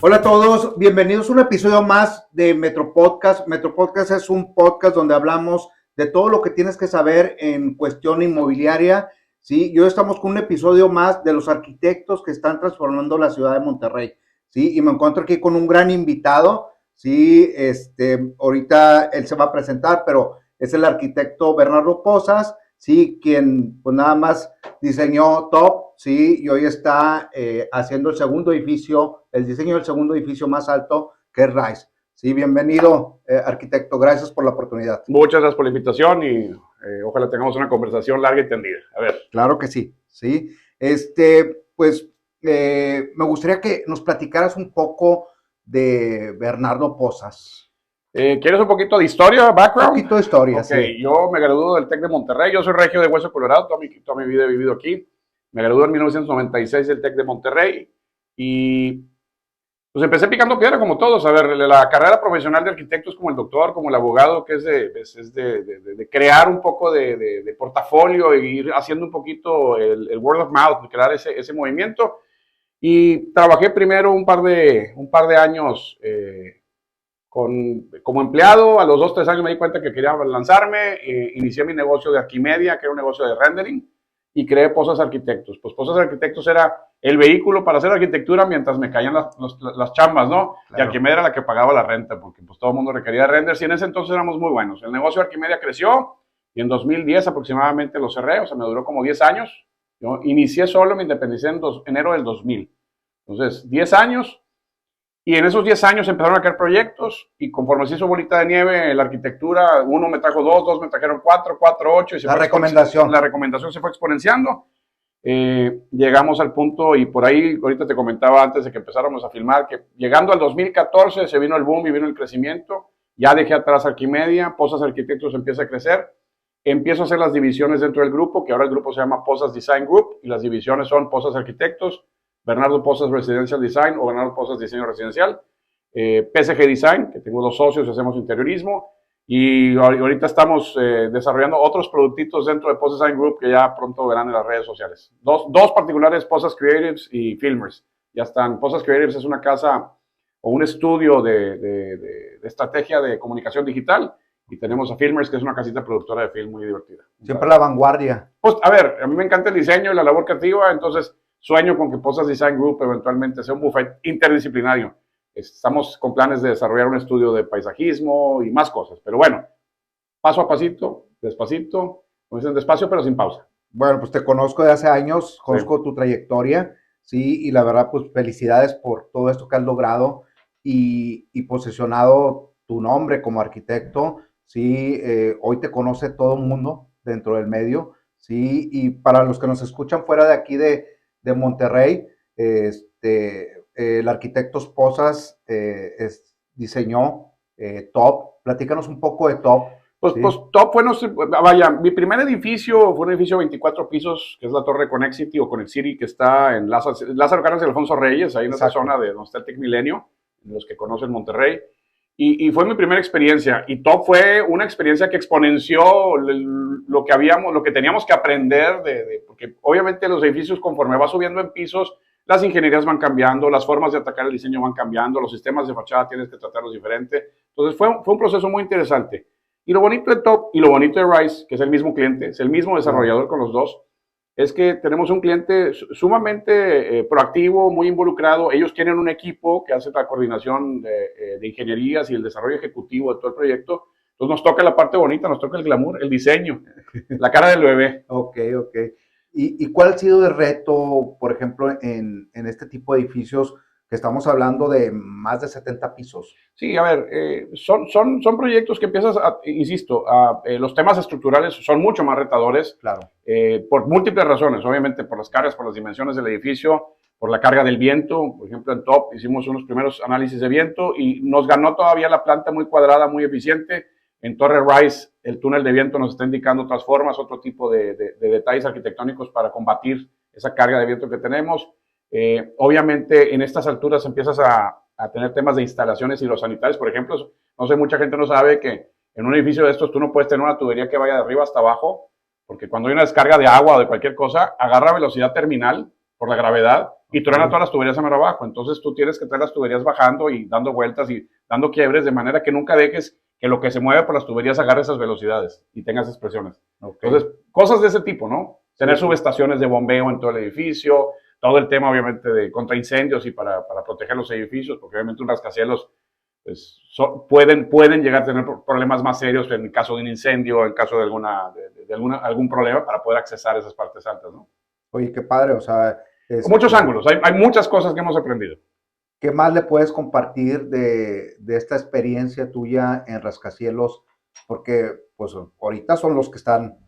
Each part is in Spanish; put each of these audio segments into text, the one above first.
Hola a todos, bienvenidos a un episodio más de Metro Podcast. Metro Podcast es un podcast donde hablamos de todo lo que tienes que saber en cuestión inmobiliaria. ¿Sí? Y hoy estamos con un episodio más de los arquitectos que están transformando la ciudad de Monterrey. ¿Sí? Y me encuentro aquí con un gran invitado. ¿Sí? Ahorita él se va a presentar, pero es el arquitecto Bernardo Pozas, ¿sí? Quien pues nada más diseñó Top, ¿sí? Y hoy está haciendo el diseño del segundo edificio más alto, que es Rise. Sí, bienvenido, arquitecto, gracias por la oportunidad. Muchas gracias por la invitación y ojalá tengamos una conversación larga y tendida. A ver. Claro que sí, sí. Pues me gustaría que nos platicaras un poco de Bernardo Pozas. ¿Quieres un poquito de historia, background? Un poquito de historia, okay, sí. Yo me gradué del TEC de Monterrey, yo soy regio de Hueso Colorado, toda mi vida he vivido aquí. Me gradué en 1996 del TEC de Monterrey y pues empecé picando piedra como todos. A ver, la carrera profesional de arquitecto es como el doctor, como el abogado, que es de crear un poco de portafolio e ir haciendo un poquito el word of mouth, crear ese movimiento. Y trabajé primero un par de años como empleado. A los 2-3 años me di cuenta que quería lanzarme. Inicié mi negocio de Arquimedia, que era un negocio de rendering, y creé Pozas Arquitectos. Pues Pozas Arquitectos era el vehículo para hacer arquitectura mientras me caían las chambas, ¿no? Claro. Y Arquimedia era la que pagaba la renta, porque pues todo el mundo requería renders, y en ese entonces éramos muy buenos. El negocio de Arquimedia creció, y en 2010 aproximadamente lo cerré, o sea, me duró como 10 años. Yo inicié solo, me independicé en enero del 2000. Entonces, 10 años, y en esos 10 años empezaron a caer proyectos, y conforme se hizo bolita de nieve, la arquitectura, uno me trajo dos me trajeron cuatro, 8, y la recomendación se fue exponenciando. Llegamos al punto, y por ahí, ahorita te comentaba antes de que empezáramos a filmar, que llegando al 2014 se vino el boom y vino el crecimiento. Ya dejé atrás Arquimedia, Pozas Arquitectos empieza a crecer. Empiezo a hacer las divisiones dentro del grupo, que ahora el grupo se llama Pozas Design Group, y las divisiones son Pozas Arquitectos, Bernardo Pozas Residential Design o Bernardo Pozas Diseño Residencial, PSG Design, que tengo 2 socios y hacemos interiorismo, y ahorita estamos desarrollando otros productitos dentro de Pozas Design Group que ya pronto verán en las redes sociales. Dos particulares, Pozas Creatives y Filmers. Ya están. Pozas Creatives es una casa o un estudio de estrategia de comunicación digital, y tenemos a Filmers, que es una casita productora de film muy divertida. Siempre la vanguardia. Pues, a ver, a mí me encanta el diseño y la labor creativa, entonces sueño con que Pozas Design Group eventualmente sea un buffet interdisciplinario. Estamos con planes de desarrollar un estudio de paisajismo y más cosas, pero bueno, paso a pasito, despacito, como dicen, despacio pero sin pausa. Bueno, pues te conozco de hace años, conozco tu trayectoria, sí, y la verdad, pues felicidades por todo esto que has logrado y posicionado tu nombre como arquitecto, sí, hoy te conoce todo el mundo dentro del medio, sí, y para los que nos escuchan fuera de aquí de Monterrey, el arquitecto Pozas diseñó Top. Platícanos un poco de Top. Pues, ¿sí? Pues Top fue, vaya, mi primer edificio fue un edificio de 24 pisos, que es la Torre Connexity o Connexity, que está en Lázaro Cárdenas y Alfonso Reyes, ahí en esa zona de donde está el Tec Milenio, los que conocen Monterrey. Y fue mi primera experiencia. Y Top fue una experiencia que exponenció lo que teníamos que aprender, porque obviamente los edificios, conforme va subiendo en pisos, las ingenierías van cambiando, las formas de atacar el diseño van cambiando, los sistemas de fachada tienes que tratarlos diferente. Entonces fue un proceso muy interesante. Y lo bonito de Top y lo bonito de Rise, que es el mismo cliente, es el mismo desarrollador con los dos, es que tenemos un cliente sumamente proactivo, muy involucrado. Ellos tienen un equipo que hace la coordinación de ingenierías y el desarrollo ejecutivo de todo el proyecto. Entonces nos toca la parte bonita, nos toca el glamour, el diseño, la cara del bebé. Ok. ¿Y cuál ha sido el reto, por ejemplo, en este tipo de edificios que estamos hablando de más de 70 pisos? Sí, a ver, son proyectos que empiezas, insisto, los temas estructurales son mucho más retadores. Claro. Por múltiples razones, obviamente por las cargas, por las dimensiones del edificio, por la carga del viento. Por ejemplo, en Top hicimos unos primeros análisis de viento y nos ganó todavía la planta muy cuadrada, muy eficiente. En Torre Rise, el túnel de viento nos está indicando otras formas, otro tipo de detalles arquitectónicos para combatir esa carga de viento que tenemos. Obviamente, en estas alturas empiezas a tener temas de instalaciones hidrosanitarias. Por ejemplo, no sé, mucha gente no sabe que en un edificio de estos tú no puedes tener una tubería que vaya de arriba hasta abajo, porque cuando hay una descarga de agua o de cualquier cosa, agarra velocidad terminal por la gravedad y truena todas las tuberías a mar abajo. Entonces tú tienes que traer las tuberías bajando y dando vueltas y dando quiebres de manera que nunca dejes que lo que se mueve por las tuberías agarre esas velocidades y tenga esas presiones. Entonces, cosas de ese tipo, ¿no? Tener subestaciones de bombeo en todo el edificio, todo el tema obviamente de contra incendios y para proteger los edificios, porque obviamente un rascacielos pues, pueden llegar a tener problemas más serios en caso de un incendio, en caso de algún problema para poder accesar esas partes altas, ¿no? Oye, qué padre, o sea... Muchos ángulos, hay muchas cosas que hemos aprendido. ¿Qué más le puedes compartir de esta experiencia tuya en rascacielos? Porque pues ahorita son los que están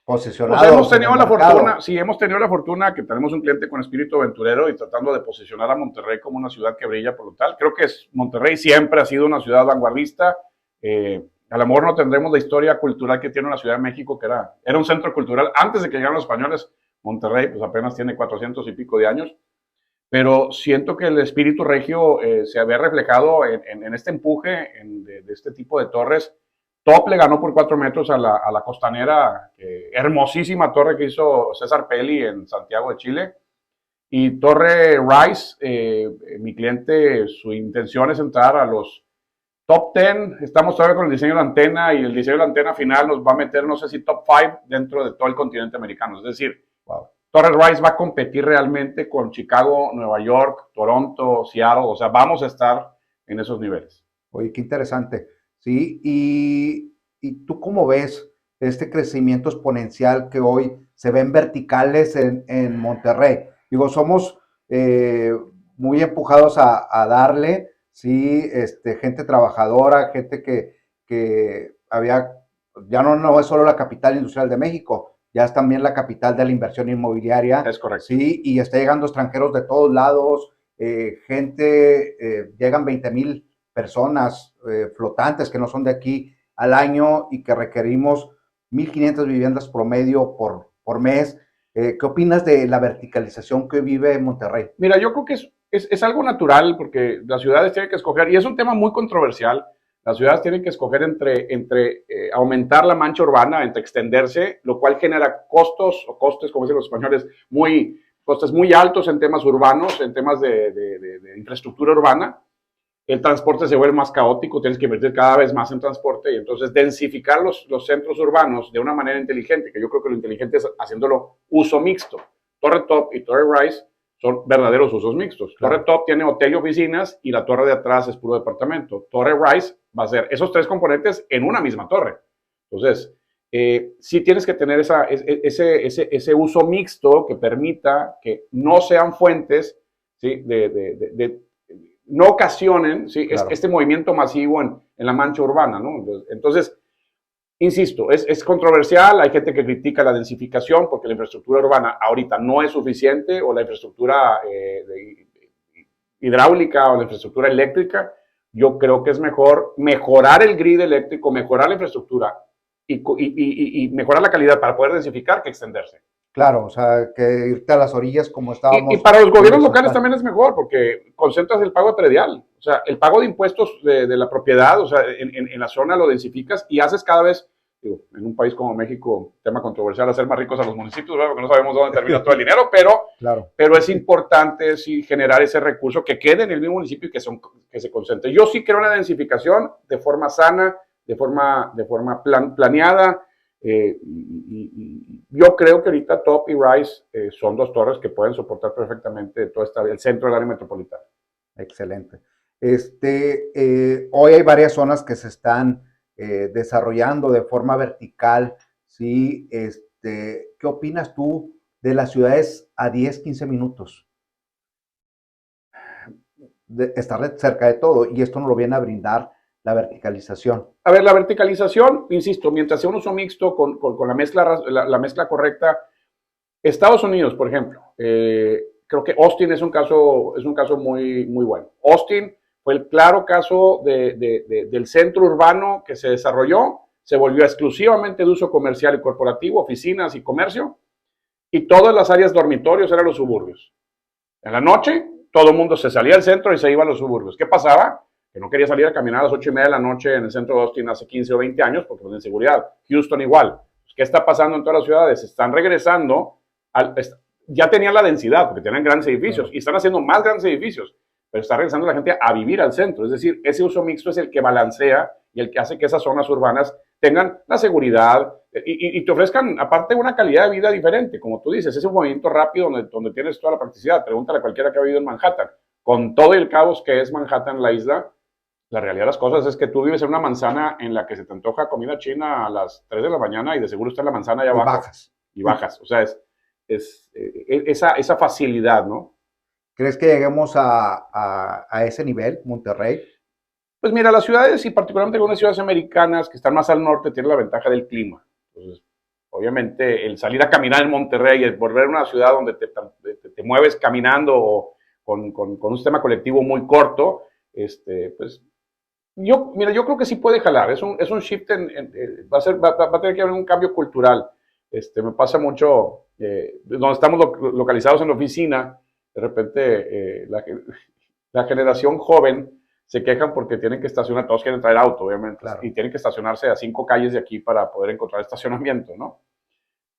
posicionados. Pues hemos tenido la fortuna, sí, hemos tenido la fortuna que tenemos un cliente con espíritu aventurero y tratando de posicionar a Monterrey como una ciudad que brilla por lo tal. Creo que Monterrey siempre ha sido una ciudad vanguardista. A lo mejor no tendremos la historia cultural que tiene la Ciudad de México, que era un centro cultural antes de que llegaran los españoles. Monterrey pues apenas tiene 400 y pico de años, pero siento que el espíritu regio se había reflejado en este empuje de este tipo de torres. Top le ganó por 4 metros a la costanera, hermosísima torre que hizo César Pelli en Santiago de Chile. Y Torre Rice, mi cliente, su intención es entrar a los top 10. Estamos todavía con el diseño de la antena y el diseño de la antena final nos va a meter, no sé si top 5 dentro de todo el continente americano. Es decir, Torre Rice va a competir realmente con Chicago, Nueva York, Toronto, Seattle. O sea, vamos a estar en esos niveles. Oye, qué interesante. Sí, y tú cómo ves este crecimiento exponencial que hoy se ven verticales en Monterrey. Digo, somos muy empujados a darle, sí, gente trabajadora, gente que ya no es solo la capital industrial de México, ya es también la capital de la inversión inmobiliaria. Es correcto. Sí, y está llegando extranjeros de todos lados, llegan 20,000 personas flotantes que no son de aquí al año y que requerimos 1,500 viviendas promedio por mes. ¿Qué opinas de la verticalización que vive Monterrey? Mira, yo creo que es algo natural porque las ciudades tienen que escoger, y es un tema muy controversial, las ciudades tienen que escoger entre aumentar la mancha urbana, entre extenderse, lo cual genera costos o costes, como dicen los españoles, costes muy altos en temas urbanos, en temas de infraestructura urbana. El transporte se vuelve más caótico, tienes que invertir cada vez más en transporte y entonces densificar los centros urbanos de una manera inteligente, que yo creo que lo inteligente es haciéndolo uso mixto. Torre Top y Torre Rise son verdaderos usos mixtos. Claro. Torre Top tiene hotel y oficinas y la torre de atrás es puro departamento. Torre Rise va a ser esos 3 componentes en una misma torre. Entonces, sí tienes que tener ese uso mixto que permita que no sean fuentes, ¿sí? No ocasionen, ¿sí? Claro. Este movimiento masivo en la mancha urbana, ¿no? Entonces, insisto, es controversial, hay gente que critica la densificación porque la infraestructura urbana ahorita no es suficiente o la infraestructura hidráulica o la infraestructura eléctrica. Yo creo que es mejor mejorar el grid eléctrico, mejorar la infraestructura y mejorar la calidad para poder densificar que extenderse. Claro, o sea, que irte a las orillas como estábamos. Y para los gobiernos locales también es mejor, porque concentras el pago predial. O sea, el pago de impuestos de la propiedad, o sea, en la zona lo densificas y haces cada vez, digo, en un país como México, tema controversial, hacer más ricos a los municipios, ¿verdad? Porque no sabemos dónde termina todo el dinero, pero es importante sí generar ese recurso que quede en el mismo municipio y que se concentre. Yo sí creo en la densificación de forma sana, de forma planeada. Yo creo que ahorita Top y Rise son 2 torres que pueden soportar perfectamente todo el centro del área metropolitana. Excelente. Hoy hay varias zonas que se están desarrollando de forma vertical, ¿sí? ¿Qué opinas tú de las ciudades a 10, 15 minutos? Estar cerca de todo, y esto nos lo viene a brindar la verticalización. A ver, la verticalización, insisto, mientras sea un uso mixto con la mezcla correcta. Estados Unidos, por ejemplo, creo que Austin es un caso muy, muy bueno. Austin fue el claro caso del centro urbano que se desarrolló, se volvió exclusivamente de uso comercial y corporativo, oficinas y comercio, y todas las áreas dormitorios eran los suburbios. En la noche, todo el mundo se salía del centro y se iba a los suburbios. ¿Qué pasaba? Que no quería salir a caminar a las 8:30 de la noche en el centro de Austin hace 15 o 20 años porque no hay inseguridad. Houston igual. ¿Qué está pasando en todas las ciudades? Están regresando, ya tenían la densidad, porque tenían grandes edificios, y están haciendo más grandes edificios, pero está regresando la gente a vivir al centro. Es decir, ese uso mixto es el que balancea y el que hace que esas zonas urbanas tengan la seguridad y te ofrezcan, aparte, una calidad de vida diferente. Como tú dices, ese movimiento rápido donde tienes toda la practicidad. Pregúntale a cualquiera que ha vivido en Manhattan. Con todo el caos que es Manhattan, la isla, la realidad de las cosas es que tú vives en una manzana en la que se te antoja comida china a las 3 de la mañana y de seguro está en la manzana allá abajo. Y bajas. O sea, esa facilidad, ¿no? ¿Crees que lleguemos a ese nivel, Monterrey? Pues mira, las ciudades, y particularmente algunas ciudades americanas que están más al norte, tienen la ventaja del clima. Entonces, obviamente, el salir a caminar en Monterrey, el volver a una ciudad donde te mueves caminando o con un sistema colectivo muy corto, pues yo creo que sí puede jalar. Es un shift, va a tener que haber un cambio cultural. Me pasa mucho, donde estamos localizados en la oficina, de repente la generación joven se quejan porque tienen que estacionar, todos quieren traer auto, obviamente, claro, y tienen que estacionarse a 5 calles de aquí para poder encontrar estacionamiento, ¿no?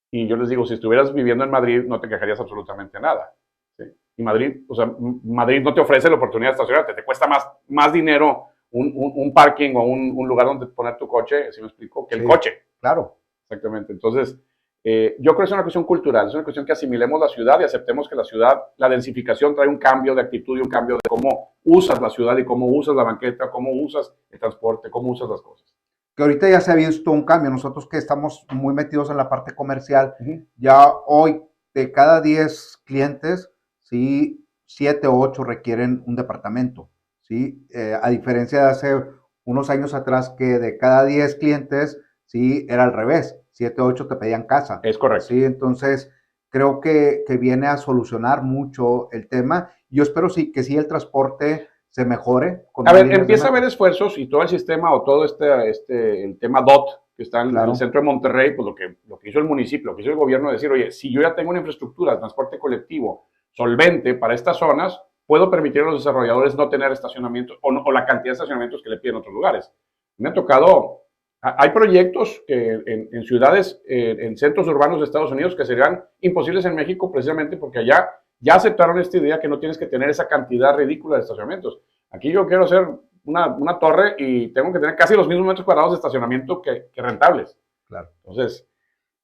Y yo les digo, si estuvieras viviendo en Madrid, no te quejarías absolutamente nada. ¿Sí? Y Madrid, o sea, Madrid no te ofrece la oportunidad de estacionarte, te cuesta más dinero un parking o un lugar donde poner tu coche, si me explico, que el coche. Claro. Exactamente. Entonces, yo creo que es una cuestión cultural, es una cuestión que asimilemos la ciudad y aceptemos que la ciudad, la densificación trae un cambio de actitud y un cambio de cómo usas la ciudad y cómo usas la banqueta, cómo usas el transporte, cómo usas las cosas. Que ahorita ya se ha visto un cambio. Nosotros que estamos muy metidos en la parte comercial, ya hoy de cada 10 clientes, ¿sí? 7 o 8 requieren un departamento, ¿sí? A diferencia de hace unos años atrás que de cada 10 clientes, ¿sí? Era al revés. 7 o 8 te pedían casa. Es correcto. Sí, entonces creo que viene a solucionar mucho el tema. Yo espero que sí el transporte se mejore. A ver, empieza a haber esfuerzos y todo el sistema o todo el tema DOT que está en el centro de Monterrey, pues lo que hizo el municipio, lo que hizo el gobierno, es decir, oye, si yo ya tengo una infraestructura de transporte colectivo solvente para estas zonas, puedo permitir a los desarrolladores no tener estacionamientos o la cantidad de estacionamientos que le piden en otros lugares. Me ha tocado. Hay proyectos en ciudades, en centros urbanos de Estados Unidos que serían imposibles en México precisamente porque allá ya aceptaron esta idea que no tienes que tener esa cantidad ridícula de estacionamientos. Aquí yo quiero hacer una torre y tengo que tener casi los mismos metros cuadrados de estacionamiento que rentables. Claro. Entonces,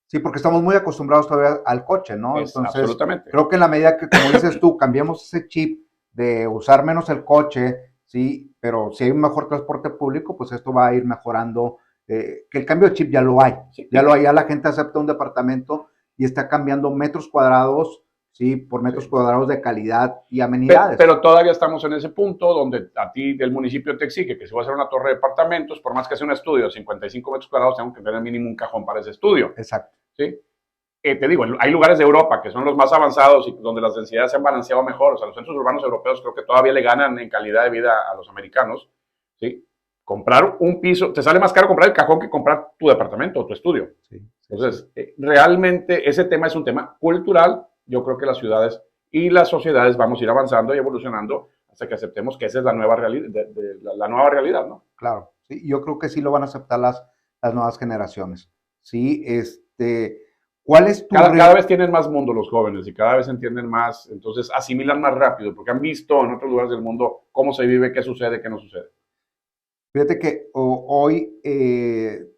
sí, porque estamos muy acostumbrados todavía al coche, ¿no? Entonces, absolutamente. Creo que en la medida que, como dices tú, cambiamos ese chip de usar menos el coche, sí, pero si hay un mejor transporte público, pues esto va a ir mejorando. Que el cambio de chip ya lo hay, sí. Ya la gente acepta un departamento y está cambiando metros cuadrados, sí, por metros cuadrados de calidad y amenidades. Pero todavía estamos en ese punto donde a ti del municipio te exige que si vas a hacer una torre de departamentos, por más que sea un estudio de 55 metros cuadrados, tengo que tener mínimo un cajón para ese estudio. Exacto. ¿Sí? Te digo, hay lugares de Europa que son los más avanzados y donde las densidades se han balanceado mejor. O sea, los centros urbanos europeos creo que todavía le ganan en calidad de vida a los americanos, ¿sí? Comprar un piso, te sale más caro comprar el cajón que comprar tu departamento o tu estudio. Sí. Entonces, realmente ese tema es un tema cultural. Yo creo que las ciudades y las sociedades vamos a ir avanzando y evolucionando hasta que aceptemos que esa es la nueva realidad, la nueva realidad, ¿no? Claro, sí, yo creo que sí lo van a aceptar las nuevas generaciones. Sí, ¿cuál es tu cada vez tienen más mundo los jóvenes y cada vez entienden más, entonces asimilan más rápido porque han visto en otros lugares del mundo cómo se vive, qué sucede, qué no sucede. Fíjate que hoy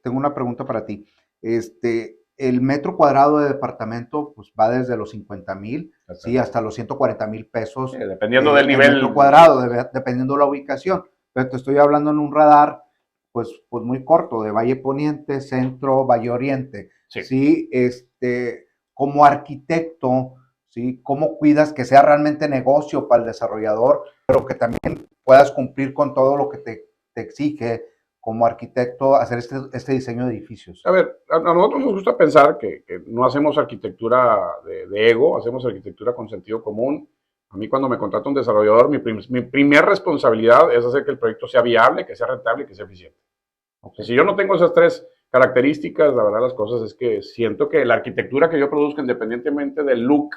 tengo una pregunta para ti. El metro cuadrado de departamento pues va desde los 50,000, sí, hasta los 140,000 pesos. Dependiendo del nivel. Metro cuadrado, dependiendo de la ubicación. Pero te estoy hablando en un radar pues muy corto, de Valle Poniente, Centro, Valle Oriente. Sí. ¿Sí? Como arquitecto, ¿sí? ¿Cómo cuidas que sea realmente negocio para el desarrollador, pero que también puedas cumplir con todo lo que te exige como arquitecto hacer este diseño de edificios? A ver, a nosotros nos gusta pensar que no hacemos arquitectura de ego, hacemos arquitectura con sentido común. A mí cuando me contrata un desarrollador, mi primera responsabilidad es hacer que el proyecto sea viable, que sea rentable y que sea eficiente. Okay. Si yo no tengo esas 3 características, la verdad las cosas es que siento que la arquitectura que yo produzca, independientemente del look,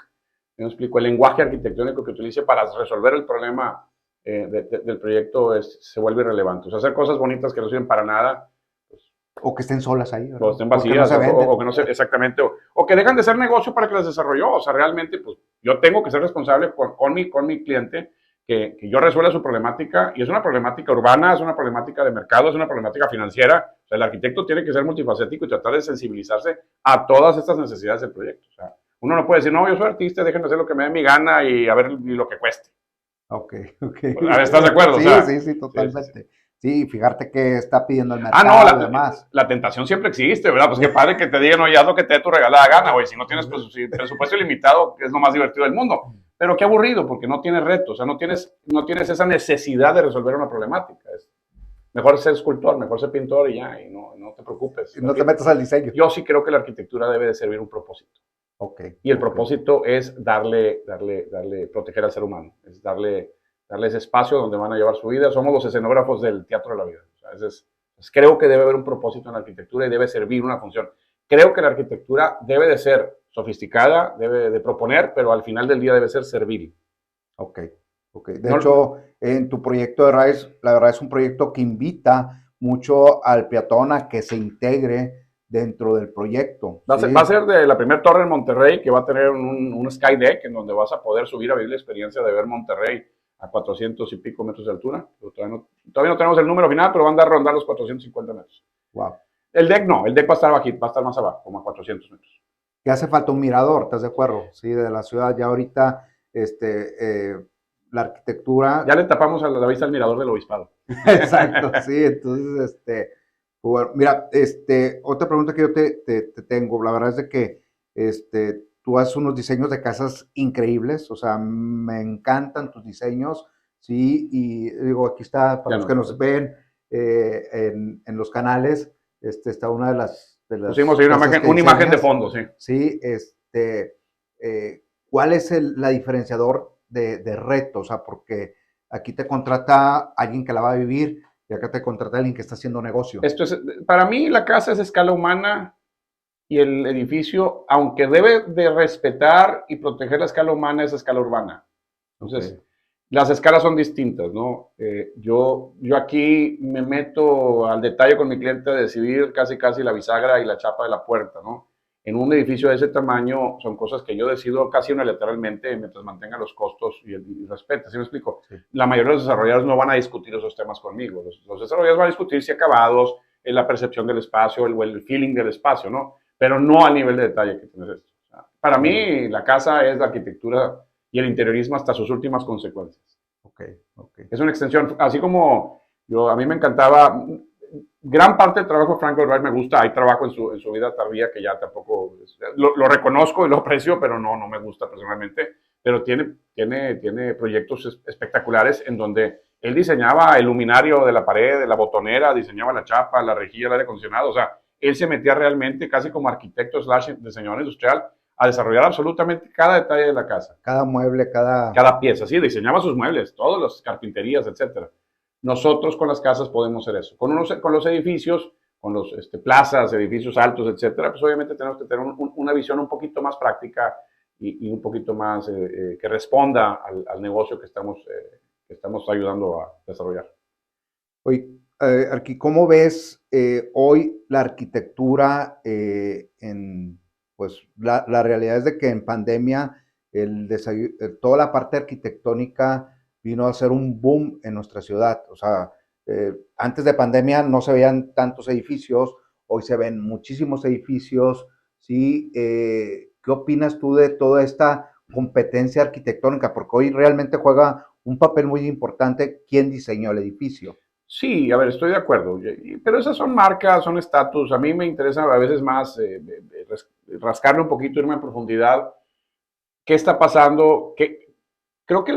me explico, el lenguaje arquitectónico que utilice para resolver el problema del proyecto se vuelve irrelevante. O sea, hacer cosas bonitas que no sirven para nada, pues O que estén solas ahí, ¿verdad? O estén vacías, o que no se, exactamente, o que dejan de ser negocio para que las desarrolló. O sea, realmente, pues yo tengo que ser responsable con mi cliente, que yo resuelva su problemática, y es una problemática urbana, es una problemática de mercado, es una problemática financiera. O sea, el arquitecto tiene que ser multifacético y tratar de sensibilizarse a todas estas necesidades del proyecto. O sea, uno no puede decir, no, yo soy artista, déjenme hacer lo que me dé mi gana y a ver y lo que cueste. Ok. ¿Estás de acuerdo? Sí, o sea, sí, totalmente. Sí, fíjate que está pidiendo el Ah, mercado no, y demás. la tentación siempre existe, ¿verdad? Pues qué padre que te digan, oye, haz lo que te dé tu regalada gana, güey. Si no tienes presupuesto ilimitado, es lo más divertido del mundo. Pero qué aburrido, porque no tienes retos, o sea, no tienes esa necesidad de resolver una problemática. Mejor ser escultor, mejor ser pintor y ya, y no te preocupes. Y no te metas al diseño. Yo sí creo que la arquitectura debe de servir un propósito. Okay, y el propósito es proteger al ser humano, es darle ese espacio donde van a llevar su vida. Somos los escenógrafos del teatro de la vida. O sea, creo que debe haber un propósito en la arquitectura y debe servir una función. Creo que la arquitectura debe de ser sofisticada, debe de proponer, pero al final del día debe ser servil. Ok. De hecho, en tu proyecto de RISE, la verdad es un proyecto que invita mucho al peatón a que se integre dentro del proyecto. Va a ser de la primera torre en Monterrey, que va a tener un sky deck en donde vas a poder subir a vivir la experiencia de ver Monterrey a 400 y pico metros de altura. Todavía no tenemos el número final, pero van a rondar los 450 metros. Wow. El deck no, el deck va a estar bajito, va a estar más abajo, como a 400 metros. Que hace falta un mirador, ¿estás de acuerdo? Sí, de la ciudad. Ya ahorita, la arquitectura... Ya le tapamos a la vista al mirador del obispado. Exacto, sí, entonces, bueno, mira, otra pregunta que yo te tengo, la verdad es de que, tú haces unos diseños de casas increíbles, o sea, me encantan tus diseños, sí, y digo, aquí está, para los que nos ven en los canales, está una de las pusimos ahí una imagen de fondo, sí. Sí, ¿cuál es la diferenciador de reto? O sea, porque aquí te contrata alguien que la va a vivir y acá te contrata alguien que está haciendo negocio. Para mí la casa es escala humana y el edificio, aunque debe de respetar y proteger la escala humana, es escala urbana. Entonces, las escalas son distintas, ¿no? Yo aquí me meto al detalle con mi cliente de decidir casi la bisagra y la chapa de la puerta, ¿no? En un edificio de ese tamaño son cosas que yo decido casi unilateralmente mientras mantenga los costos y respete, ¿sí me explico? Sí. La mayoría de los desarrolladores no van a discutir esos temas conmigo. Los desarrolladores van a discutir si acabados, la percepción del espacio, el feeling del espacio, ¿no? Pero no al nivel de detalle que tienes esto. O sea, para mí, la casa es la arquitectura y el interiorismo hasta sus últimas consecuencias. Okay. Es una extensión, así como a mí me encantaba, gran parte del trabajo de Frank Lloyd Wright me gusta, hay trabajo en su vida tardía que ya tampoco, lo reconozco y lo aprecio, pero no me gusta personalmente, pero tiene proyectos espectaculares en donde él diseñaba el luminario de la pared, de la botonera, diseñaba la chapa, la rejilla, el aire acondicionado, o sea, él se metía realmente casi como arquitecto / diseñador industrial a desarrollar absolutamente cada detalle de la casa. Cada mueble, cada pieza, sí, diseñaba sus muebles, todas las carpinterías, etcétera. Nosotros con las casas podemos hacer eso. Con los edificios, con los plazas, edificios altos, etcétera, pues obviamente tenemos que tener una visión un poquito más práctica y un poquito más que responda al negocio que estamos ayudando a desarrollar. Oye, Arqui, ¿cómo ves hoy la arquitectura pues la realidad es de que en pandemia toda la parte arquitectónica vino a ser un boom en nuestra ciudad. O sea, antes de pandemia no se veían tantos edificios, hoy se ven muchísimos edificios, ¿sí? ¿Qué opinas tú de toda esta competencia arquitectónica? Porque hoy realmente juega un papel muy importante quién diseñó el edificio. Sí, a ver, estoy de acuerdo, pero esas son marcas, son estatus. A mí me interesa a veces más rascarle un poquito, irme en profundidad. ¿Qué está pasando? Creo que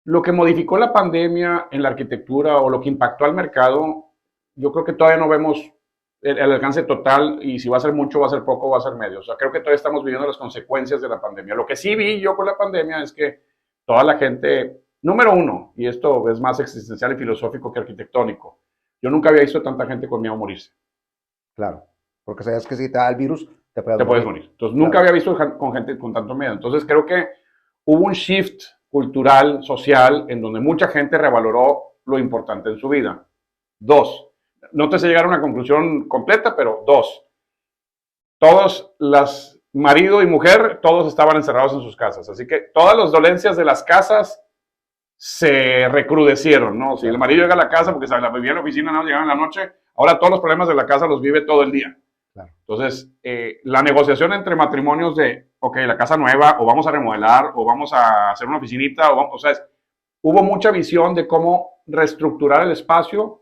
lo que modificó la pandemia en la arquitectura o lo que impactó al mercado, yo creo que todavía no vemos el alcance total, y si va a ser mucho, va a ser poco, va a ser medio. O sea, creo que todavía estamos viviendo las consecuencias de la pandemia. Lo que sí vi yo con la pandemia es que toda la gente... Número uno, y esto es más existencial y filosófico que arquitectónico, yo nunca había visto tanta gente con miedo a morirse. Claro, porque sabes que si te da el virus, te puedes morir. Entonces, nunca había visto con gente con tanto miedo. Entonces, creo que hubo un shift cultural, social, en donde mucha gente revaloró lo importante en su vida. Dos. No te sé llegar a una conclusión completa, pero dos. Todos, marido y mujer, todos estaban encerrados en sus casas. Así que todas las dolencias de las casas se recrudecieron, ¿no? Si el marido llega a la casa porque la vivía en la oficina, no llegaba en la noche, ahora todos los problemas de la casa los vive todo el día. Claro. Entonces, la negociación entre matrimonios de, ok, la casa nueva, o vamos a remodelar, o vamos a hacer una oficinita, o sea, hubo mucha visión de cómo reestructurar el espacio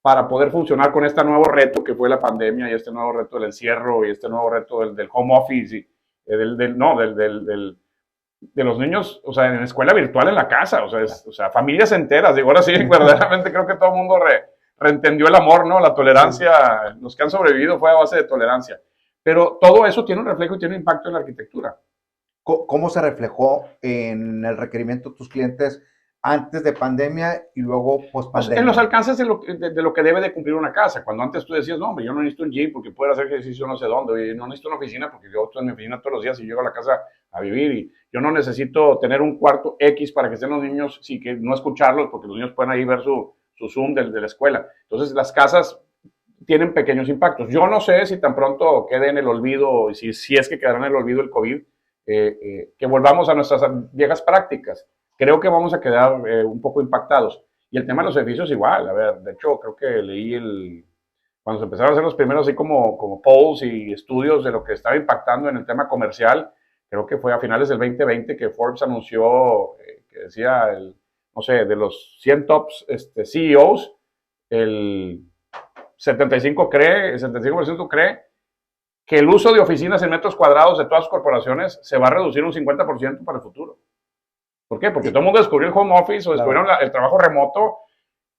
para poder funcionar con este nuevo reto que fue la pandemia y este nuevo reto del encierro y este nuevo reto del home office y de los niños, o sea, en escuela virtual en la casa, o sea, familias enteras. Digo, ahora sí, verdaderamente creo que todo el mundo reentendió el amor, ¿no? La tolerancia, los que han sobrevivido fue a base de tolerancia. Pero todo eso tiene un reflejo y tiene un impacto en la arquitectura. ¿Cómo se reflejó en el requerimiento de tus clientes antes de pandemia y luego post pandemia? En los alcances de lo que debe de cumplir una casa. Cuando antes tú decías, no, hombre, yo no necesito un gym porque puedo hacer ejercicio no sé dónde, y no necesito una oficina porque yo estoy en mi oficina todos los días y llego a la casa a vivir, y yo no necesito tener un cuarto X para que estén los niños, sí, que no escucharlos porque los niños pueden ahí ver su Zoom de la escuela. Entonces las casas tienen pequeños impactos. Yo no sé si tan pronto quede en el olvido, si es que quedará en el olvido el COVID, que volvamos a nuestras viejas prácticas. Creo que vamos a quedar un poco impactados. Y el tema de los edificios igual. A ver, de hecho, creo que leí cuando se empezaron a hacer los primeros así como polls y estudios de lo que estaba impactando en el tema comercial, creo que fue a finales del 2020 que Forbes anunció que decía, no sé, de los 100 tops CEOs, el 75% cree que el uso de oficinas en metros cuadrados de todas las corporaciones se va a reducir un 50% para el futuro. ¿Por qué? Porque todo el mundo descubrió el home office o descubrieron el trabajo remoto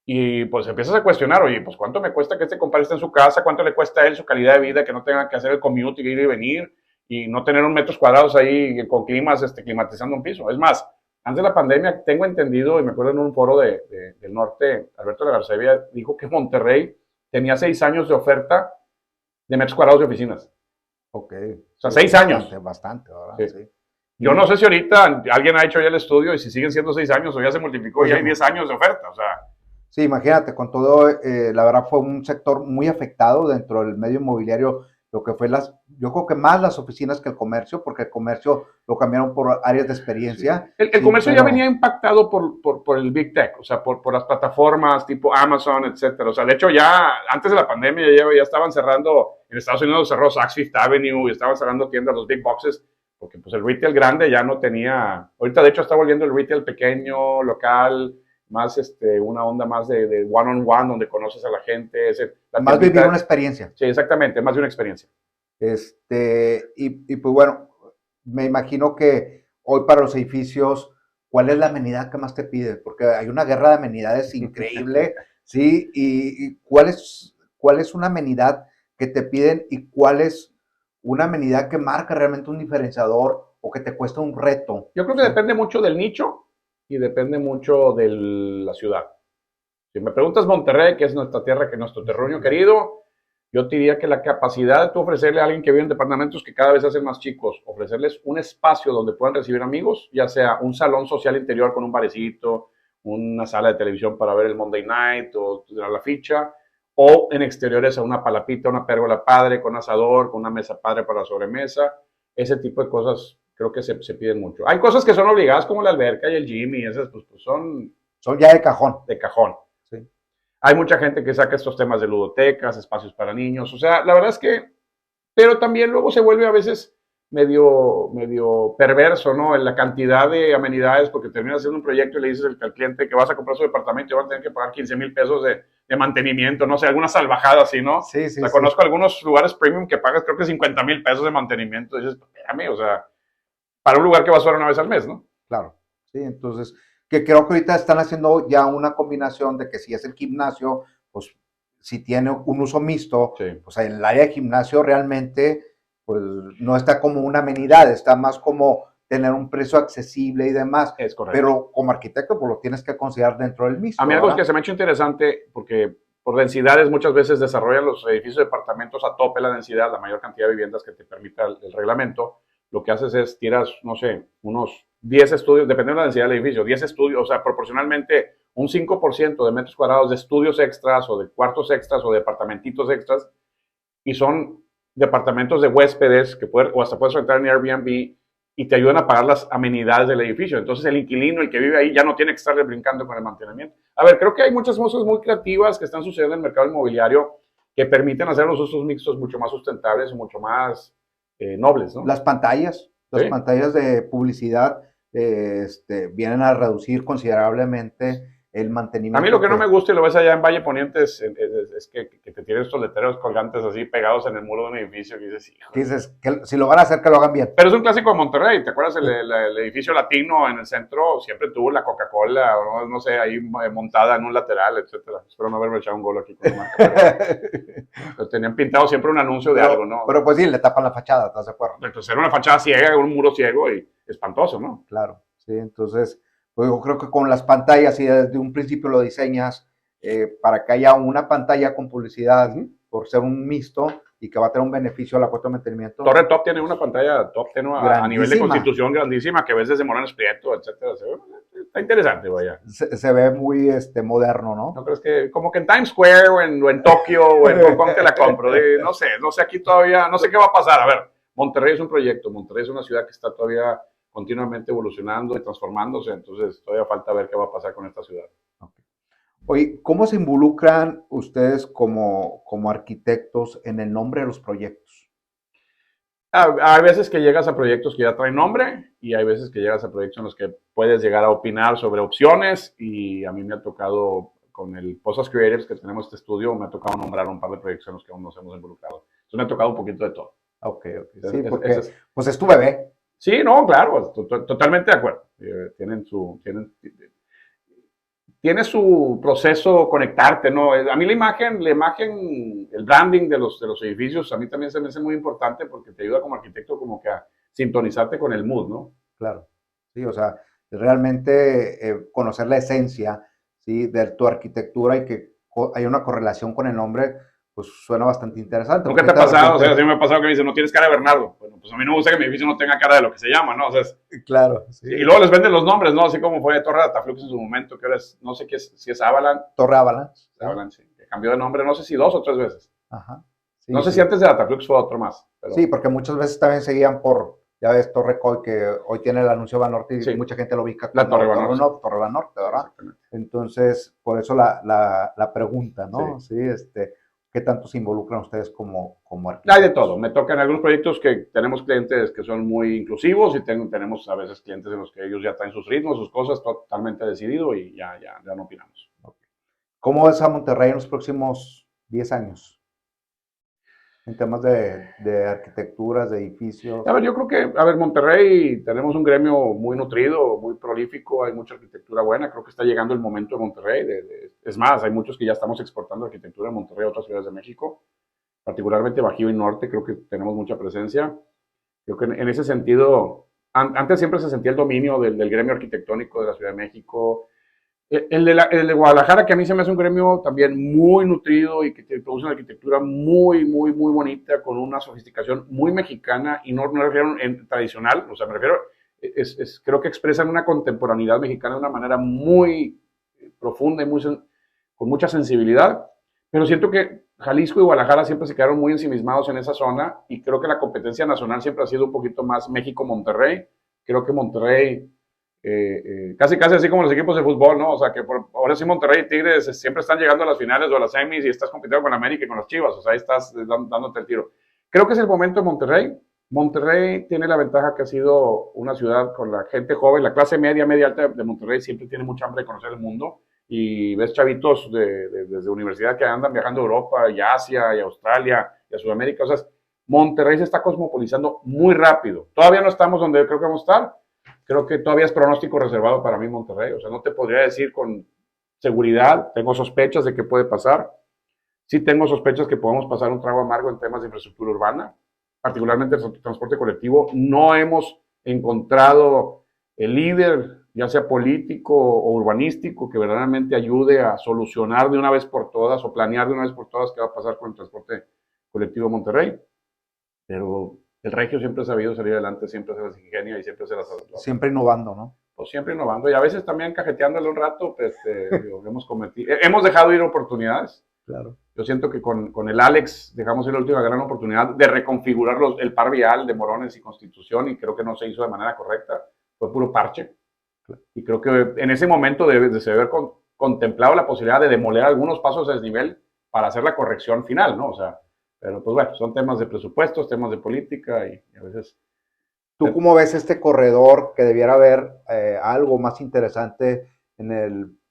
y pues empiezas a cuestionar, oye, pues ¿cuánto me cuesta que este compadre esté en su casa? ¿Cuánto le cuesta a él su calidad de vida? Que no tenga que hacer el commute y ir y venir y no tener un metros cuadrados ahí con climas, climatizando un piso. Es más, antes de la pandemia, tengo entendido, y me acuerdo en un foro del norte, Alberto de la Garcebia dijo que Monterrey tenía 6 años de oferta de metros cuadrados de oficinas. Ok. O sea, 6 años. Bastante, ¿verdad? Sí. Sí. Yo no sé si ahorita alguien ha hecho ya el estudio y si siguen siendo 6 años o ya se multiplicó y hay 10 años de oferta, o sea. Sí, imagínate, con todo, la verdad fue un sector muy afectado dentro del medio inmobiliario, lo que fue yo creo que más las oficinas que el comercio, porque el comercio lo cambiaron por áreas de experiencia. Sí. El comercio ya venía impactado por el Big Tech, o sea, por las plataformas tipo Amazon, etcétera. O sea, de hecho ya antes de la pandemia ya estaban cerrando, en Estados Unidos cerró Saks Fifth Avenue y estaban cerrando tiendas, los big boxes, porque pues el retail grande ya no tenía, ahorita de hecho está volviendo el retail pequeño, local, más una onda más de one-on-one, donde conoces a la gente. Más vivir una experiencia. Sí, exactamente, más de una experiencia. Y pues bueno, me imagino que hoy para los edificios, ¿cuál es la amenidad que más te piden? Porque hay una guerra de amenidades increíble, ¿sí? Y ¿cuál es una amenidad que te piden y cuál es una amenidad que marca realmente un diferenciador o que te cuesta un reto? Yo creo que depende mucho del nicho y depende mucho de la ciudad. Si me preguntas Monterrey, que es nuestra tierra, que es nuestro terruño querido, yo te diría que la capacidad de tú ofrecerle a alguien que vive en departamentos que cada vez se hacen más chicos, ofrecerles un espacio donde puedan recibir amigos, ya sea un salón social interior con un barecito, una sala de televisión para ver el Monday Night o la ficha, o en exteriores a una palapita, una pérgola padre, con asador, con una mesa padre para la sobremesa. Ese tipo de cosas creo que se piden mucho. Hay cosas que son obligadas como la alberca y el gym y esas pues son ya de cajón. De cajón. Sí. Hay mucha gente que saca estos temas de ludotecas, espacios para niños. O sea, la verdad es que, pero también luego se vuelve a veces medio perverso, ¿no? En la cantidad de amenidades, porque terminas haciendo un proyecto y le dices al cliente que vas a comprar su departamento y van a tener que pagar 15,000 pesos de mantenimiento, no sé, alguna salvajada así, ¿no? Sí. O sea, conozco algunos lugares premium que pagas creo que 50,000 pesos de mantenimiento. Y dices, espérame, o sea, para un lugar que vas a usar una vez al mes, ¿no? Claro, sí, entonces, que creo que ahorita están haciendo ya una combinación de que si es el gimnasio, pues si tiene un uso mixto, sí. Pues el área de gimnasio realmente pues no está como una amenidad, está más como tener un precio accesible y demás. Es correcto. Pero como arquitecto pues lo tienes que considerar dentro del mixto. A mí algo que se me ha hecho interesante, porque por densidades muchas veces desarrollan los edificios de departamentos a tope la densidad, la mayor cantidad de viviendas que te permita el reglamento. Lo que haces es tiras, no sé, unos 10 estudios, dependiendo de la densidad del edificio, 10 estudios, o sea, proporcionalmente un 5% de metros cuadrados de estudios extras o de cuartos extras o de departamentitos extras, y son departamentos de huéspedes que o hasta puedes rentar en Airbnb y te ayudan a pagar las amenidades del edificio. Entonces el inquilino, el que vive ahí, ya no tiene que estarle brincando con el mantenimiento. A ver, creo que hay muchas cosas muy creativas que están sucediendo en el mercado inmobiliario que permiten hacer los usos mixtos mucho más sustentables y mucho más nobles, ¿no? Las pantallas de publicidad vienen a reducir considerablemente el mantenimiento. A mí lo que no me gusta, y lo ves allá en Valle Poniente, es que te tienen estos letreros colgantes así pegados en el muro de un edificio que dices, hijo. Que dices, que si lo van a hacer, que lo hagan bien. Pero es un clásico de Monterrey, ¿te acuerdas? El edificio latino en el centro siempre tuvo la Coca-Cola, no sé, ahí montada en un lateral, etcétera. Espero no haberme echado un gol aquí con la marca. Pero tenían pintado siempre un anuncio de algo, ¿no? Pero pues sí, le tapan la fachada, ¿estás de acuerdo? Entonces era una fachada ciega, un muro ciego y espantoso, ¿no? Claro, sí, entonces pues yo creo que con las pantallas, y desde un principio lo diseñas para que haya una pantalla con publicidad, por ser un mixto y que va a tener un beneficio a la cuota de mantenimiento. Torre Top tiene una pantalla top, tiene a nivel de Constitución grandísima, que ves desde Moreno Prieto, etcétera. Está interesante, vaya. Se ve muy moderno, ¿no? ¿No crees que como que en Times Square o en Tokio o en Hong Kong te la compro? No sé aquí todavía, no sé qué va a pasar. A ver, Monterrey es un proyecto, Monterrey es una ciudad que está todavía continuamente evolucionando y transformándose, entonces todavía falta ver qué va a pasar con esta ciudad. Okay. Oye, ¿cómo se involucran ustedes como arquitectos en el nombre de los proyectos? Hay veces que llegas a proyectos que ya traen nombre y hay veces que llegas a proyectos en los que puedes llegar a opinar sobre opciones, y a mí me ha tocado con el Posas Creatives que tenemos este estudio, me ha tocado nombrar un par de proyectos en los que aún nos hemos involucrado. Entonces me ha tocado un poquito de todo. Ok. Sí, porque pues es tu bebé. Sí, no, claro, totalmente de acuerdo. Tiene su proceso conectarte, ¿no? A mí la imagen, el branding de los edificios, a mí también se me hace muy importante porque te ayuda como arquitecto como que a sintonizarte con el mood, ¿no? Claro, sí, o sea, realmente conocer la esencia, ¿sí?, de tu arquitectura y que hay una correlación con el nombre, pues suena bastante interesante. ¿Nunca te ha pasado? O sea, sí me ha pasado que me dicen, no tienes cara de Bernardo. Bueno, pues a mí no me gusta que mi edificio no tenga cara de lo que se llama, ¿no? O sea, claro. Sí. Y luego les venden los nombres, ¿no? Así como fue Torre Dataflux en su momento, que ahora es, no sé si es Avalanche. Torre Avalanche. Avalanche, sí. Que cambió de nombre, no sé si 2 o 3 veces. Ajá. Sí, no sé si antes de Dataflux fue otro más. Pero... Sí, porque muchas veces también seguían por, ya ves, Torre Coy, que hoy tiene el anuncio Banorte y mucha gente lo ubica como Torre Banorte. Torre Banorte, ¿verdad? Entonces, por eso la pregunta, ¿no? Sí, ¿qué tanto se involucran ustedes como arquitectos? Hay de todo. Me tocan algunos proyectos que tenemos clientes que son muy inclusivos y tenemos a veces clientes en los que ellos ya traen sus ritmos, sus cosas totalmente decidido y ya no opinamos. Okay. ¿Cómo ves a Monterrey en los próximos 10 años? En temas de arquitecturas, de edificios. A ver, yo creo que, Monterrey tenemos un gremio muy nutrido, muy prolífico, hay mucha arquitectura buena, creo que está llegando el momento de Monterrey. Es más, hay muchos que ya estamos exportando arquitectura de Monterrey a otras ciudades de México, particularmente Bajío y Norte, creo que tenemos mucha presencia. Creo que en ese sentido, antes siempre se sentía el dominio del gremio arquitectónico de la Ciudad de México. El de Guadalajara, que a mí se me hace un gremio también muy nutrido y que produce una arquitectura muy, muy, muy bonita, con una sofisticación muy mexicana, y no me refiero en tradicional, o sea, me refiero, creo que expresan una contemporaneidad mexicana de una manera muy profunda y con mucha sensibilidad, pero siento que Jalisco y Guadalajara siempre se quedaron muy ensimismados en esa zona, y creo que la competencia nacional siempre ha sido un poquito más México-Monterrey. Creo que Monterrey... casi así como los equipos de fútbol, ¿no? O sea, que ahora sí Monterrey y Tigres siempre están llegando a las finales o a las semis y estás compitiendo con América y con las Chivas, o sea, ahí estás dándote el tiro. Creo que es el momento de Monterrey. Monterrey tiene la ventaja que ha sido una ciudad con la gente joven, la clase media alta de Monterrey siempre tiene mucha hambre de conocer el mundo, y ves chavitos desde universidad que andan viajando a Europa y a Asia y a Australia y a Sudamérica. O sea, Monterrey se está cosmopolizando muy rápido. Todavía no estamos donde creo que vamos a estar. Creo que todavía es pronóstico reservado para mí Monterrey. O sea, no te podría decir con seguridad. Tengo sospechas de que puede pasar. Sí tengo sospechas que podemos pasar un trago amargo en temas de infraestructura urbana, particularmente el transporte colectivo. No hemos encontrado el líder, ya sea político o urbanístico, que verdaderamente ayude a solucionar de una vez por todas o planear de una vez por todas qué va a pasar con el transporte colectivo en Monterrey. Pero el regio siempre ha sabido salir adelante, siempre se las ingenia y siempre se las... Siempre innovando, ¿no? pues siempre innovando y a veces también cajeteándole un rato, pues, digo, hemos dejado ir oportunidades. Claro. Yo siento que con el Alex dejamos ir la última gran oportunidad de reconfigurar el par vial de Morones y Constitución y creo que no se hizo de manera correcta, fue puro parche. Y creo que en ese momento debe de haber contemplado la posibilidad de demoler algunos pasos a desnivel para hacer la corrección final, ¿no? O sea, pero pues bueno, son temas de presupuestos, temas de política y a veces... ¿Tú cómo ves este corredor que debiera haber algo más interesante en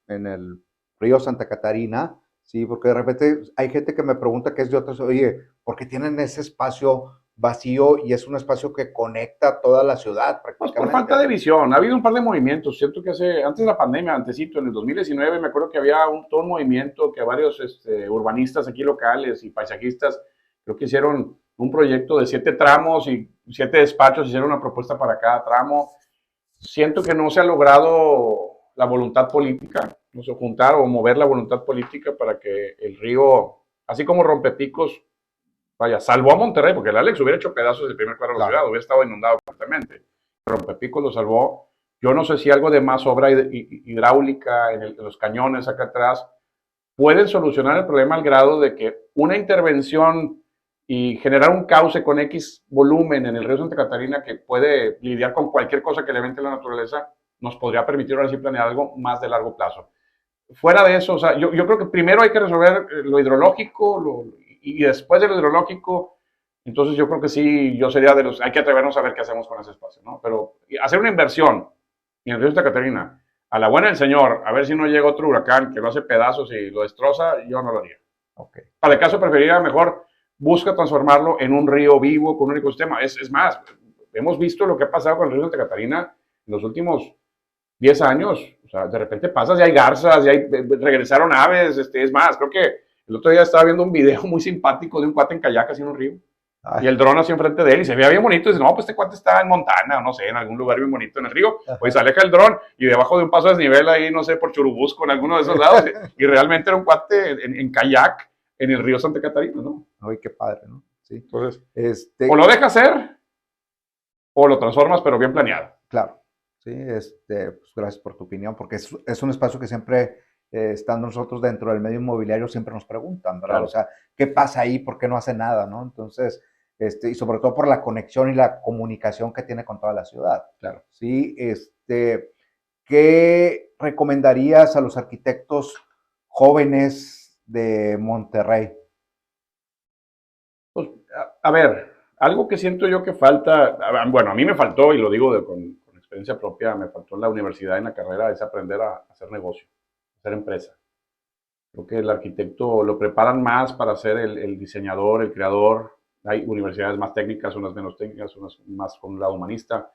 el río Santa Catarina? Sí, porque de repente hay gente que me pregunta que es de otros, oye, ¿por qué tienen ese espacio vacío y es un espacio que conecta toda la ciudad Pues por prácticamente? falta de visión. Ha habido un par de movimientos. Siento que antes de la pandemia, antesito, en el 2019, me acuerdo que había todo un movimiento que varios urbanistas aquí locales y paisajistas creo que hicieron un proyecto de 7 tramos y 7 despachos, hicieron una propuesta para cada tramo. Siento que no se ha logrado la voluntad política, no sé, juntar o mover la voluntad política para que el río, así como Rompepicos, vaya, salvó a Monterrey, porque el Alex hubiera hecho pedazos el primer cuadro de la ciudad, hubiera estado inundado completamente. Rompepicos lo salvó. Yo no sé si algo de más obra hidráulica en los cañones acá atrás pueden solucionar el problema al grado de que una intervención y generar un cauce con X volumen en el río Santa Catarina que puede lidiar con cualquier cosa que le vente la naturaleza, nos podría permitir ahora sí planear algo más de largo plazo. Fuera de eso, o sea, yo creo que primero hay que resolver lo hidrológico y después de lo hidrológico, entonces yo creo que sí, yo sería de los, hay que atrevernos a ver qué hacemos con ese espacio, ¿no? Pero hacer una inversión en el río Santa Catarina, a la buena del Señor, a ver si no llega otro huracán que lo hace pedazos y lo destroza, yo no lo haría. Okay. Para el caso preferiría mejor busca transformarlo en un río vivo con un ecosistema. Es más, hemos visto lo que ha pasado con el río Santa Catarina en los últimos 10 años. O sea, de repente pasas y hay garzas, regresaron aves. Es más, creo que el otro día estaba viendo un video muy simpático de un cuate en kayak así en un río. Ay. Y el dron así enfrente de él y se veía bien bonito. Y dice, no, pues este cuate está en Montana, o no sé, en algún lugar bien bonito en el río. Pues se aleja el dron y debajo de un paso de desnivel ahí, no sé, por Churubusco, en alguno de esos lados. Y realmente era un cuate en kayak en el río Santa Catarina, ¿no? Ay, qué padre, ¿no? Sí. Entonces, o lo dejas hacer o lo transformas, pero bien planeado. Claro. Sí, pues gracias por tu opinión, porque es un espacio que siempre, estando nosotros dentro del medio inmobiliario, siempre nos preguntan, ¿verdad? Claro. O sea, ¿qué pasa ahí? ¿Por qué no hace nada, no? Entonces, y sobre todo por la conexión y la comunicación que tiene con toda la ciudad. Claro. Sí, ¿qué recomendarías a los arquitectos jóvenes de Monterrey? Pues, a ver, algo que siento yo que falta, bueno, a mí me faltó, y lo digo con experiencia propia, me faltó en la universidad, en la carrera, es aprender a hacer negocio, hacer empresa. Creo que el arquitecto lo preparan más para ser el diseñador, el creador. Hay universidades más técnicas, unas menos técnicas, unas más con un lado humanista,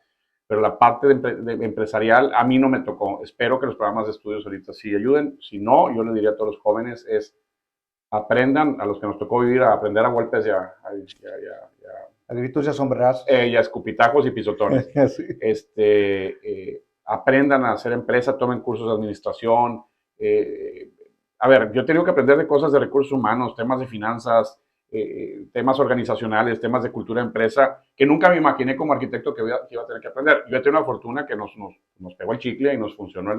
pero la parte de empresarial a mí no me tocó. Espero que los programas de estudios ahorita sí ayuden. Si no, yo le diría a todos los jóvenes es aprendan, a los que nos tocó vivir, a aprender a golpes a gritos y a sombrerazos. Y a escupitajos y pisotones. Sí. Aprendan a hacer empresa, tomen cursos de administración. A ver, yo he tenido que aprender de cosas de recursos humanos, temas de finanzas, temas organizacionales, temas de cultura de empresa, que nunca me imaginé como arquitecto que iba a tener que aprender. Yo he tenido una fortuna que nos pegó el chicle y nos funcionó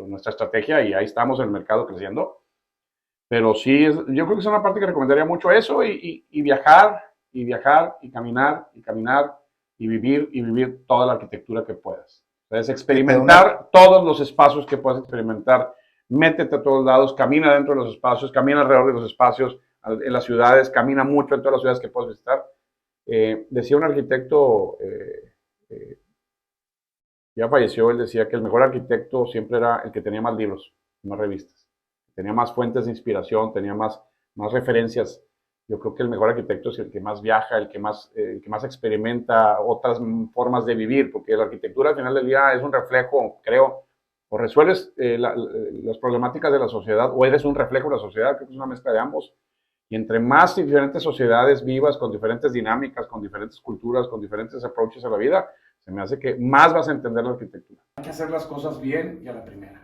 nuestra estrategia y ahí estamos en el mercado creciendo. Pero sí, yo creo que es una parte que recomendaría mucho eso y viajar, y viajar, y caminar, y vivir toda la arquitectura que puedas. Entonces, experimentar todos los espacios que puedas experimentar. Métete a todos lados, camina dentro de los espacios, camina alrededor de los espacios, en las ciudades, camina mucho en todas las ciudades que puedes visitar. Decía un arquitecto, ya falleció, él decía que el mejor arquitecto siempre era el que tenía más libros, más revistas. Tenía más fuentes de inspiración, tenía más referencias. Yo creo que el mejor arquitecto es el que más viaja, el que más experimenta otras formas de vivir, porque la arquitectura al final del día es un reflejo, creo, o resuelves las problemáticas de la sociedad o eres un reflejo de la sociedad, creo que es una mezcla de ambos. Y entre más diferentes sociedades vivas, con diferentes dinámicas, con diferentes culturas, con diferentes approaches a la vida, se me hace que más vas a entender la arquitectura. Hay que hacer las cosas bien y a la primera.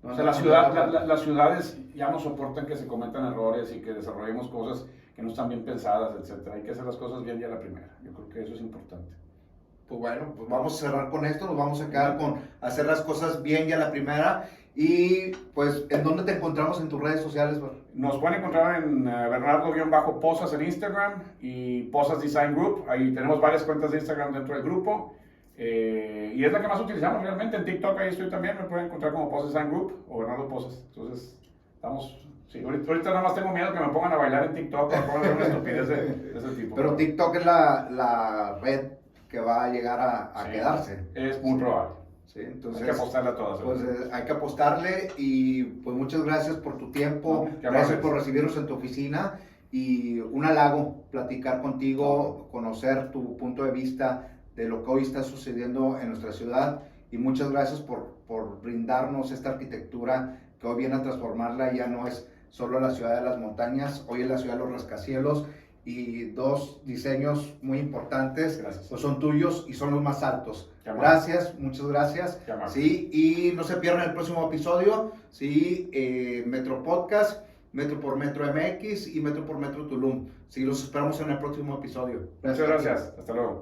O sea, las ciudades ya no soportan que se cometan errores y que desarrollemos cosas que no están bien pensadas, etc. Hay que hacer las cosas bien ya a la primera. Yo creo que eso es importante. Pues bueno, pues vamos a cerrar con esto, nos vamos a quedar con hacer las cosas bien ya la primera. Y pues, ¿en dónde te encontramos en tus redes sociales? Nos pueden encontrar en Bernardo-Posas en Instagram y Posas Design Group. Ahí tenemos varias cuentas de Instagram dentro del grupo. Y es la que más utilizamos realmente. En TikTok ahí estoy también, me pueden encontrar como Posas Design Group o Bernardo Posas. Entonces, estamos... Sí, ahorita nada más tengo miedo que me pongan a bailar en TikTok o me pongan a hacer una estupidez de ese tipo. Pero TikTok es la red que va a llegar a sí, quedarse. Es muy probable. Sí, entonces, hay que apostarle a todas. Pues hay que apostarle y pues muchas gracias por tu tiempo, gracias por recibirnos en tu oficina y un halago platicar contigo, conocer tu punto de vista de lo que hoy está sucediendo en nuestra ciudad y muchas gracias por brindarnos esta arquitectura que hoy viene a transformarla, ya no es solo la ciudad de las montañas, hoy es la ciudad de los rascacielos y dos diseños muy importantes, pues son tuyos y son los más altos. Gracias, muchas gracias. Sí, y no se pierdan el próximo episodio, sí, Metro Podcast, Metro por Metro MX y Metro por Metro Tulum. Sí, los esperamos en el próximo episodio. Muchas gracias. Hasta luego.